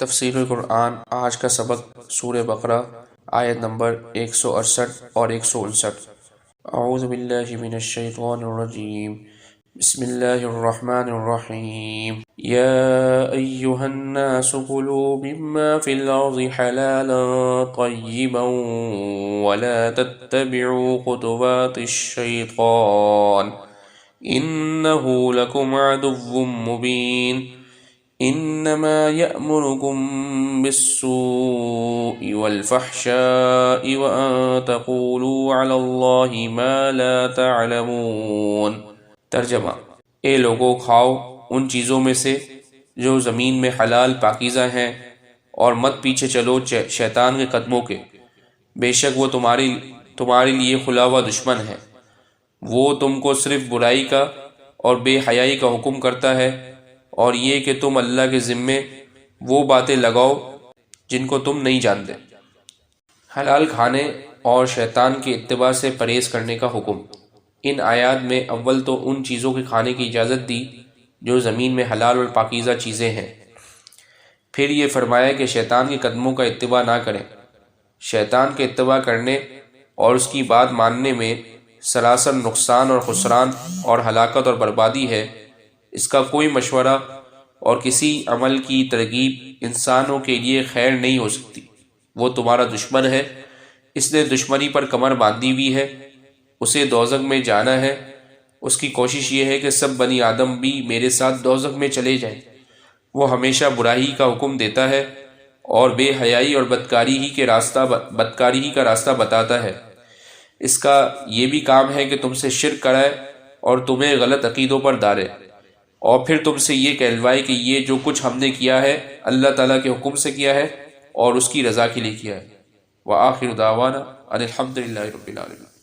تفسیر القرآن آج کا سبق سورہ بقرہ آیت نمبر 168 اور 159۔ اعوذ باللہ من الشیطان الرجیم، بسم اللہ الرحمن الرحیم۔ یا ایہا الناس کلوا مما فی الارض حلالا طیبا ولا تتبعوا خطوات الشیطان انہ لکم عدو مبین۔ انما یأمرکم بالسوء والفحشاء وان تقولوا علی اللہ ما لا تعلمون۔ ترجمہ: اے لوگو، کھاؤ ان چیزوں میں سے جو زمین میں حلال پاکیزہ ہیں، اور مت پیچھے چلو شیطان کے قدموں کے، بے شک وہ تمہارے لیے کھلا ہوا دشمن ہے۔ وہ تم کو صرف برائی کا اور بے حیائی کا حکم کرتا ہے، اور یہ کہ تم اللہ کے ذمے وہ باتیں لگاؤ جن کو تم نہیں جانتے۔ حلال کھانے اور شیطان کی اتباع سے پرہیز کرنے کا حکم۔ ان آیات میں اول تو ان چیزوں کے کھانے کی اجازت دی جو زمین میں حلال اور پاکیزہ چیزیں ہیں، پھر یہ فرمایا کہ شیطان کے قدموں کا اتباع نہ کریں۔ شیطان کے اتباع کرنے اور اس کی بات ماننے میں سراسر نقصان اور خسران اور ہلاکت اور بربادی ہے۔ اس کا کوئی مشورہ اور کسی عمل کی ترغیب انسانوں کے لیے خیر نہیں ہو سکتی۔ وہ تمہارا دشمن ہے، اس نے دشمنی پر کمر باندھی ہوئی ہے، اسے دوزخ میں جانا ہے۔ اس کی کوشش یہ ہے کہ سب بنی آدم بھی میرے ساتھ دوزخ میں چلے جائیں۔ وہ ہمیشہ برائی کا حکم دیتا ہے اور بے حیائی اور بدکاری ہی کا راستہ بتاتا ہے۔ اس کا یہ بھی کام ہے کہ تم سے شرک کرائے اور تمہیں غلط عقیدوں پر ڈالے، اور پھر تم سے یہ کہلوائے کہ یہ جو کچھ ہم نے کیا ہے اللہ تعالیٰ کے حکم سے کیا ہے اور اس کی رضا کے لیے کیا ہے۔ وآخر دعوانا ان الحمد للہ رب العالمین۔